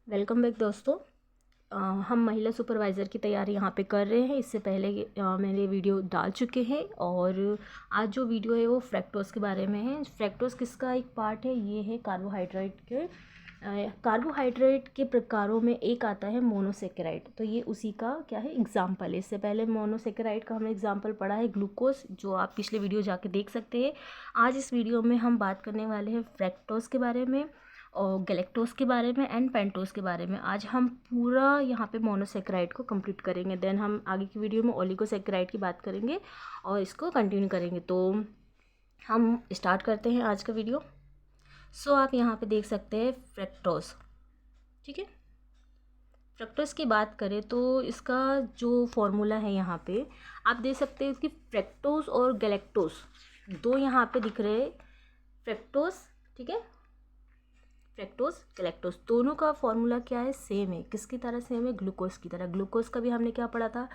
Welcome back दोस्तों। हम महिला सुपरवाइज़र की तैयारी यहाँ पे कर रहे हैं। इससे पहले मैंने वीडियो डाल चुके हैं और आज जो वीडियो है वो फ्रैक्टोज के बारे में है। फ्रैक्टोज किसका एक पार्ट है? ये है कार्बोहाइड्रेट के। कार्बोहाइड्रेट के प्रकारों में एक आता है मोनोसेकेराइड, तो ये उसी का क्या है एग्जाम्पल है। इससे पहले मोनोसेकेराइड का हमने एग्जाम्पल पढ़ा है ग्लूकोज, जो आप पिछले वीडियो जाके देख सकते हैं। आज इस वीडियो में हम बात करने वाले हैं फ्रैक्टोज के बारे में और गैलेक्टोज के बारे में एंड पेंटोज के बारे में। आज हम पूरा यहाँ पे मोनोसेकेराइड को कंप्लीट करेंगे, देन हम आगे की वीडियो में ओलिगोसेकेराइड की बात करेंगे और इसको कंटिन्यू करेंगे। तो हम स्टार्ट करते हैं आज का वीडियो। सो आप यहाँ पे देख सकते हैं फ्रैक्टोज, ठीक है। फ्रैक्टोज की बात करें तो इसका जो फॉर्मूला है यहाँ पे आप देख सकते हैं कि फ्रैक्टोज और गैलेक्टोज दो यहाँ पे दिख रहे हैं। फ्रैक्टोज, ठीक है, फ्रैक्टोज गैलेक्टोज दोनों का फॉर्मूला क्या है? सेम है। किसकी तरह सेम है? ग्लूकोज की तरह। ग्लूकोज का भी हमने क्या पढ़ा था?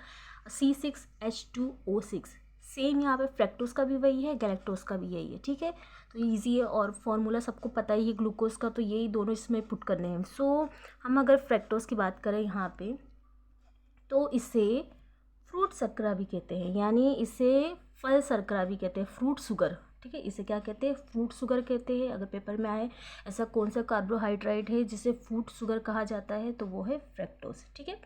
C6H2O6। सेम यहाँ पे फ्रैक्टोज का भी वही है, गैलेक्टोज का भी यही है, ठीक है। तो ईजी है और फॉर्मूला सबको पता ही है ग्लूकोज का, तो यही दोनों इसमें पुट करने हैं। सो हम अगर फ्रैक्टोज की बात करें यहाँ पे तो इसे फ्रूट शर्करा भी कहते हैं, यानी इसे फल शर्करा भी कहते हैं, फ्रूट शुगर, ठीक है। इसे क्या कहते हैं? फ्रूट शुगर कहते हैं। अगर पेपर में आए ऐसा कौन सा कार्बोहाइड्रेट है जिसे फ्रूट शुगर कहा जाता है, तो वो है फ्रैक्टोज, ठीक है।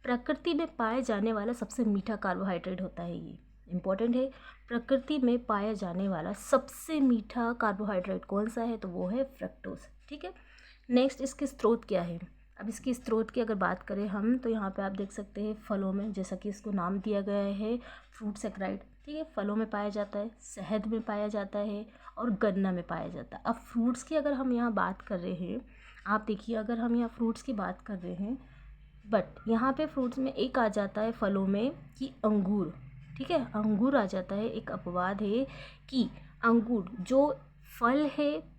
प्रकृति में पाया जाने वाला सबसे मीठा कार्बोहाइड्रेट होता है, ये इंपॉर्टेंट है। प्रकृति में पाया जाने वाला सबसे मीठा कार्बोहाइड्रेट कौन सा है? तो वो है फ्रैक्टोज, ठीक है। नेक्स्ट, इसके स्रोत क्या है? अब इसकी स्रोत की अगर बात करें हम तो यहाँ पे आप देख सकते हैं फलों में, जैसा कि इसको नाम दिया गया है फ्रूट सेक्राइड, ठीक है। फलों में पाया जाता है, शहद में पाया जाता है और गन्ना में पाया जाता है। अब फ्रूट्स की अगर हम यहाँ बात कर रहे हैं, आप देखिए अगर हम यहाँ फ्रूट्स की बात कर रहे हैं, बट यहाँ पे फ्रूट्स में एक आ जाता है फलों में कि अंगूर, ठीक है, अंगूर आ जाता है। एक अपवाद है कि अंगूर जो फल है,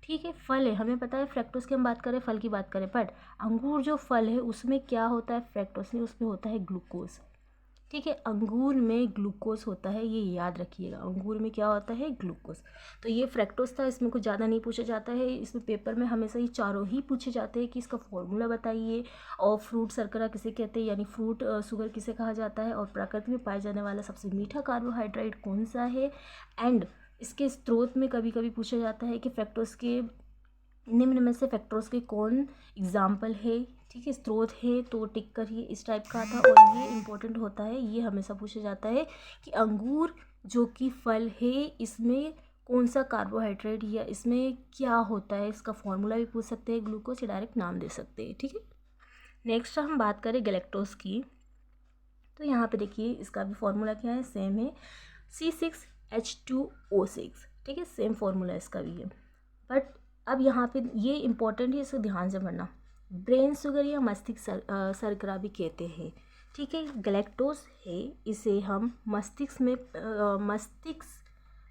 ठीक है, फल है, हमें पता है फ्रैक्टोज की हम बात करें, फल की बात करें, बट अंगूर जो फल है उसमें क्या होता है? फ्रैक्टोज नहीं, उसमें होता है ग्लूकोज, ठीक है। अंगूर में ग्लूकोज होता है, ये याद रखिएगा, अंगूर में क्या होता है? ग्लूकोज। तो ये फ्रैक्टोज था, इसमें कुछ ज़्यादा नहीं पूछा जाता है। इसमें पेपर में हमेशा ये चारों ही पूछे जाते हैं कि इसका फॉर्मूला बताइए और फ्रूट शर्करा किसे कहते हैं, यानी फ्रूट शुगर किसे कहा जाता है, और प्रकृति में पाया जाने वाला सबसे मीठा कार्बोहाइड्रेट कौन सा है, एंड इसके स्रोत में कभी कभी पूछा जाता है कि फ्रैक्टोज के निम्न में से फ्रैक्टोज के कौन एग्जाम्पल है, ठीक है, स्रोत है, तो टिक कर ही इस टाइप का था। और ये इंपॉर्टेंट होता है, ये हमेशा पूछा जाता है कि अंगूर जो कि फल है इसमें कौन सा कार्बोहाइड्रेट या इसमें क्या होता है, इसका फॉर्मूला भी पूछ सकते हैं, ग्लूकोज या डायरेक्ट नाम दे सकते हैं, ठीक है। नेक्स्ट हम बात करें गैलेक्टोज की, तो यहाँ पे देखिए इसका भी फॉर्मूला क्या है? सेम है, C6H2O6, ठीक है, सेम फॉर्मूला इसका भी है। बट अब यहाँ पे ये इंपॉर्टेंट है, इसे ध्यान से पढ़ना। ब्रेन शुगर या मस्तिष्क शर्करा भी कहते हैं, ठीक है। गैलेक्टोज है, इसे हम मस्तिष्क में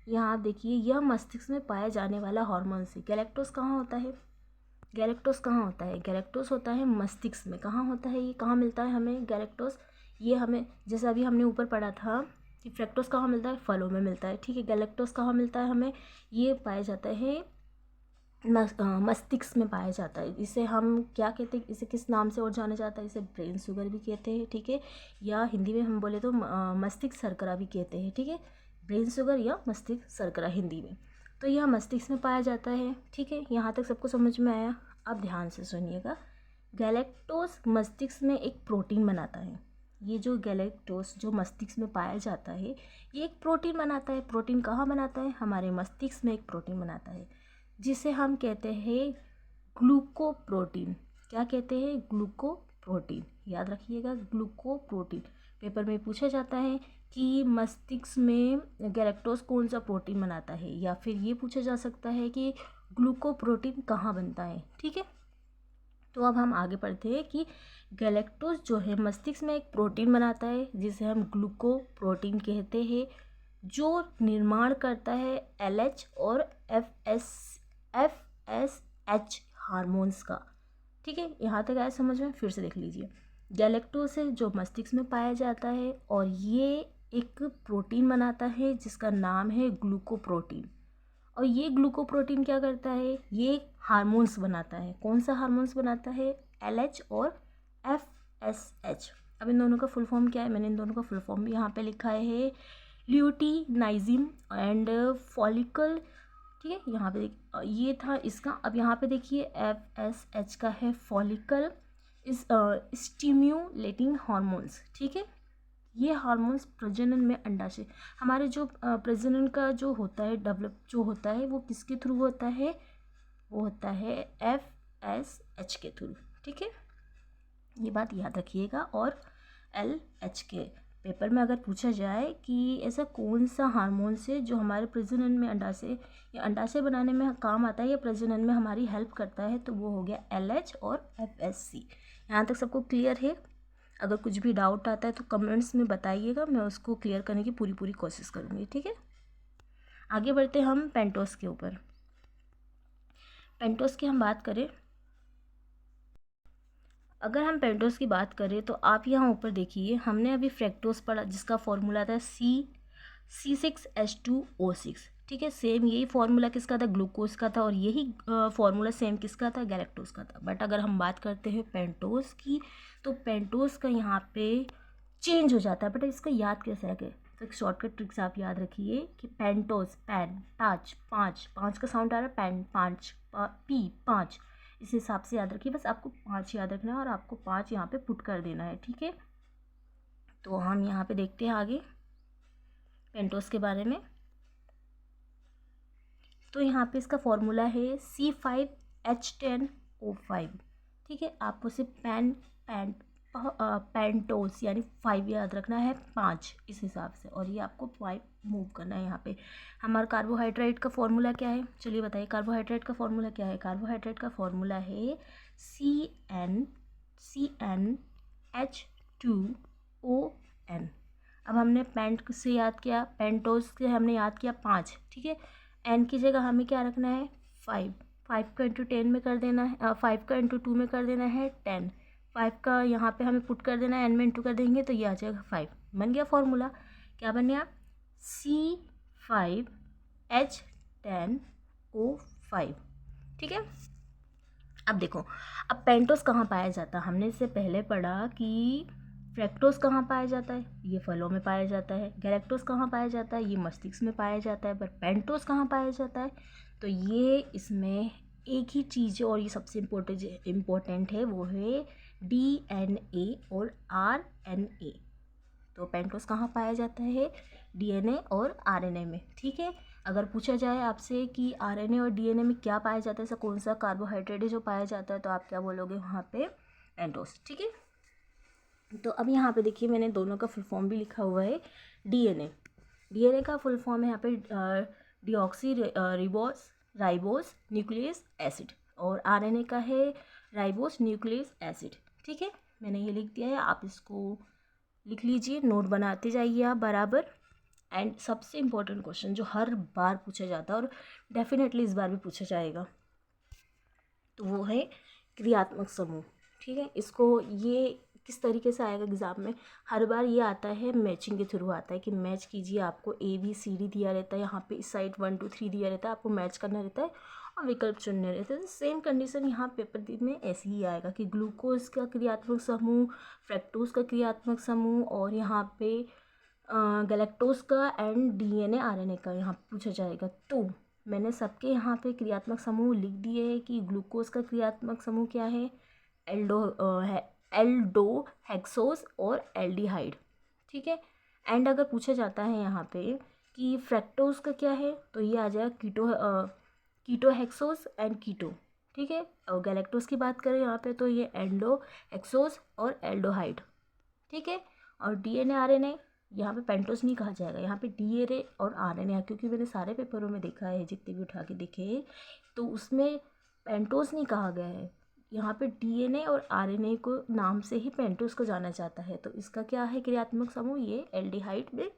यहाँ आप देखिए यह मस्तिष्क में पाया जाने वाला हार्मोन से। गैलेक्टोज कहाँ होता है? गैलेक्टोज कहाँ होता है? गैलेक्टोज होता है मस्तिष्क में। कहाँ होता है ये? कहाँ मिलता है हमें गैलेक्टोज? ये हमें, जैसे अभी हमने ऊपर पढ़ा था कि फ्रैक्टोज कहाँ मिलता है? फलों में मिलता है, ठीक है। गैलेक्टोज कहाँ मिलता है हमें? ये पाया जाता है मस्तिष्क में पाया जाता है। इसे हम क्या कहते हैं? इसे किस नाम से और जाना जाता है? इसे ब्रेन शुगर भी कहते हैं, ठीक है, या हिंदी में हम बोले तो मस्तिष्क शर्करा भी कहते हैं, ठीक है। ब्रेन शुगर या मस्तिष्क शर्करा हिंदी में, तो यह मस्तिष्क में पाया जाता है, ठीक है। यहाँ तक सबको समझ में आया? अब ध्यान से सुनिएगा। गैलेक्टोज मस्तिष्क में एक प्रोटीन बनाता है। ये जो गैलेक्टोज जो मस्तिष्क में पाया जाता है, ये एक प्रोटीन बनाता है। प्रोटीन कहाँ बनाता है? हमारे मस्तिष्क में एक प्रोटीन बनाता है, जिसे हम कहते हैं ग्लूकोप्रोटीन। क्या कहते हैं? ग्लूकोप्रोटीन, याद रखिएगा, ग्लूकोप्रोटीन। पेपर में पूछा जाता है कि मस्तिष्क में गैलेक्टोज कौन सा प्रोटीन बनाता है, या फिर ये पूछा जा सकता है कि ग्लूकोप्रोटीन कहाँ बनता है, ठीक है। तो अब हम आगे पढ़ते हैं कि गैलेक्टोज जो है मस्तिष्क में एक प्रोटीन बनाता है जिसे हम ग्लूकोप्रोटीन कहते हैं, जो निर्माण करता है LH और FSH हार्मोन्स का, ठीक है। यहाँ तक आया समझ में? फिर से देख लीजिए। गैलेक्टोज है जो मस्तिष्क में पाया जाता है और ये एक प्रोटीन बनाता है जिसका नाम है ग्लूकोप्रोटीन, और ये ग्लूकोप्रोटीन क्या करता है, ये हार्मोन्स बनाता है। कौन सा हार्मोन्स बनाता है, LH और FSH। अब इन दोनों का फुल फॉर्म क्या है, मैंने इन दोनों का फुल फॉर्म भी यहाँ पे लिखा है, ल्यूटिनाइजिन एंड फॉलिकल। ठीक है, यहाँ पे ये था इसका। अब यहाँ पे देखिए FSH का है फॉलिकल इस स्टिम्युलेटिंग हार्मोन्स। ठीक है, ये हार्मोन्स प्रजनन में अंडाशय, हमारे जो प्रजनन का जो होता है डेवलप जो होता है वो किसके थ्रू होता है, वो होता है FSH के थ्रू। ठीक है, ये बात याद रखिएगा। और LH के पेपर में अगर पूछा जाए कि ऐसा कौन सा हार्मोन है जो हमारे प्रजनन में अंडाशय या अंडाशय बनाने में काम आता है या प्रजनन में हमारी हेल्प करता है, तो वो हो गया LH और FSC। यहाँ तक सबको क्लियर है? अगर कुछ भी डाउट आता है तो कमेंट्स में बताइएगा, मैं उसको क्लियर करने की पूरी कोशिश करूँगी। ठीक है, आगे बढ़ते हैं हम पेंटोस के ऊपर। पेंटोस की हम बात करें, अगर हम पेंटोस की बात करें तो आप यहाँ ऊपर देखिए, हमने अभी फ्रैक्टोस पढ़ा जिसका फॉर्मूला था C6H2O6। ठीक है, सेम यही फॉर्मूला किसका था, ग्लूकोज का था, और यही फॉर्मूला सेम किसका था, गैलेक्टोस का था। बट अगर हम बात करते हैं पेंटोस की, तो पेंटोस का यहाँ पे चेंज हो जाता है। बट इसका याद कैसे रखें, तो एक शॉर्टकट ट्रिक्स आप याद रखिए कि पेंटोस, पैन, पाँच, पाँच का साउंड आ रहा है, पैन, पाँच, पी, पाँच, इस हिसाब से याद रखिए। बस आपको 5 याद रखना है और आपको 5 यहाँ पे पुट कर देना है। ठीक है, तो हम यहाँ पे देखते हैं आगे पेंटोस के बारे में। तो यहाँ पे इसका फॉर्मूला है C5H10O5। ठीक है, आपको सिर्फ पेंटोस यानी 5 याद रखना है, 5 इस हिसाब से, और ये आपको 5 मूव करना है। यहाँ पे हमारा कार्बोहाइड्रेट का फॉर्मूला क्या है, चलिए बताइए कार्बोहाइड्रेट का फॉर्मूला क्या है। कार्बोहाइड्रेट का फॉर्मूला है CnH2ON। अब हमने पेंट से याद किया, पेंटोस से हमने याद किया 5। ठीक है, एन की जगह हमें क्या रखना है, 5। 5 का इंटू 10 में कर देना है, 5 का इंटू 2 में कर देना है 10। 5 का यहाँ पे हमें पुट कर देना है, एन में इंटू कर देंगे तो ये आ जाएगा 5। बन गया फॉर्मूला, क्या बन गया, C5H10O5। ठीक है, अब देखो, अब पेंटोस कहाँ पाया जाता है, हमने इससे पहले पढ़ा कि फ्रैक्टोस कहाँ पाया जाता है, ये फलों में पाया जाता है। गैलेक्टोस कहाँ पाया जाता है, ये मस्तिष्क में पाया जाता है। पर पेंटोस कहाँ पाया जाता है, तो ये इसमें एक ही चीज़ है और ये सबसे इम्पोर्टेंट है, वो है DNA और RNA। तो पेंटोस कहाँ पाया जाता है, DNA और RNA में। ठीक है, अगर पूछा जाए आपसे कि RNA और DNA में क्या पाया जाता है, ऐसा कौन सा कार्बोहाइड्रेट है जो पाया जाता है, तो आप क्या बोलोगे वहाँ पे, पेंटोस। ठीक है, तो अब यहाँ पे देखिए मैंने दोनों का फुल फॉर्म भी लिखा हुआ है। DNA का फुल फॉर्म है यहाँ पे डिऑक्सी राइबोस न्यूक्लियस एसिड, और RNA का है राइबोस न्यूक्लियस एसिड। ठीक है, मैंने ये लिख दिया है, आप इसको लिख लीजिए, नोट बनाते जाइए आप बराबर। एंड सबसे इम्पोर्टेंट क्वेश्चन जो हर बार पूछा जाता है और डेफिनेटली इस बार भी पूछा जाएगा, तो वो है क्रियात्मक समूह। ठीक है, इसको ये किस तरीके से आएगा एग्ज़ाम में, हर बार ये आता है मैचिंग के थ्रू आता है कि मैच कीजिए, आपको ABCD दिया रहता है, यहाँ पे इस साइड 1 2 3 दिया रहता है, आपको मैच करना रहता है और विकल्प चुनने रहते हैं। सेम कंडीशन यहाँ पेपर में ऐसे ही आएगा कि ग्लूकोज का क्रियात्मक समूह, फ्रैक्टोज का क्रियात्मक समूह, और यहाँ पे गैलेक्टोज का एंड DNA RNA का यहाँ पूछा जाएगा। तो मैंने सबके यहाँ पे क्रियात्मक समूह लिख दिए है कि ग्लूकोज का क्रियात्मक समूह क्या है, एल्डोहेक्सोज और एल्डिहाइड। ठीक है, एंड अगर पूछा जाता है यहाँ पे कि फ्रैक्टोज का क्या है, तो ये आ जाएगा कीटोहेक्सोज एंड कीटो। ठीक है, और गैलेक्टोज की बात करें यहाँ पे तो ये एंडोहेक्सोज और एल्डोहाइड। ठीक है, और DNA RNA यहाँ पे पेंटोस नहीं कहा जाएगा, यहाँ पे DNA और RNA, क्योंकि मैंने सारे पेपरों में देखा है, जितने भी उठा के देखे तो उसमें पेंटोस नहीं कहा गया है। यहाँ पे DNA और RNA को नाम से ही पेंटोस को जाना जाता है। तो इसका क्या है क्रियात्मक समूह, ये एल्डिहाइड में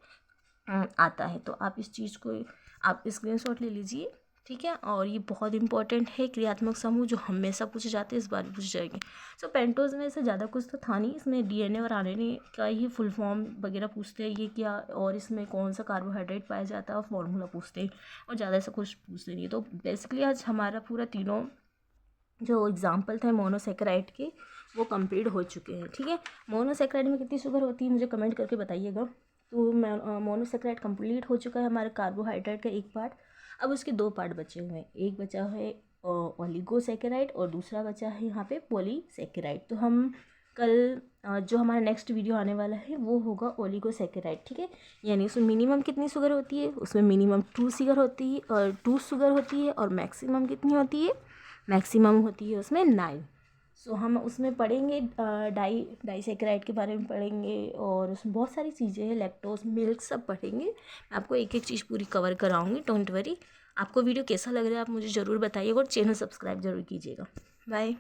आता है। तो आप इस चीज़ को आप स्क्रीनशॉट ले लीजिए। ठीक है। और ये बहुत इंपॉर्टेंट है क्रियात्मक समूह, जो हमेशा पूछे जाते हैं, इस बार भी पूछे जाएंगे। सो पेंटोज में से ज़्यादा कुछ तो था नहीं, इसमें डीएनए और आरएनए का ही फुल फॉर्म वगैरह पूछते हैं, ये क्या और इसमें कौन सा कार्बोहाइड्रेट पाया जाता है और फॉर्मूला पूछते हैं, और ज़्यादा ऐसा कुछ पूछते नहीं। तो बेसिकली आज हमारा पूरा तीनों जो एग्जाम्पल थे मोनोसेकेराइड के वो कंप्लीट हो चुके हैं। ठीक है, मोनोसेकेराइड में कितनी शुगर होती है मुझे कमेंट करके बताइएगा। तो मोनोसेकेराइड कंप्लीट हो चुका है हमारा कार्बोहाइड्रेट का एक पार्ट। अब उसके दो पार्ट बचे हुए हैं, एक बचा है ओलिगोसेकेराइड और दूसरा बचा है यहाँ पे पॉलीसेकेराइड। तो हम कल जो हमारा नेक्स्ट वीडियो आने वाला है वो होगा ओलिगोसेकेराइड। ठीक है, यानी उसमें मिनिमम कितनी शुगर होती है, उसमें मिनिमम 2 शुगर होती है और 2 शुगर होती है, और मैक्सिमम कितनी होती है, मैक्सिमम होती है उसमें 9। सो हम उसमें पढ़ेंगे डाइसेकेराइड के बारे में पढ़ेंगे, और उसमें बहुत सारी चीज़ें हैं, लैक्टोज मिल्क सब पढ़ेंगे। मैं आपको एक एक चीज़ पूरी कवर कराऊंगी, डोंट वरी। आपको वीडियो कैसा लग रहा है आप मुझे ज़रूर बताइएगा, और चैनल सब्सक्राइब जरूर कीजिएगा। बाय।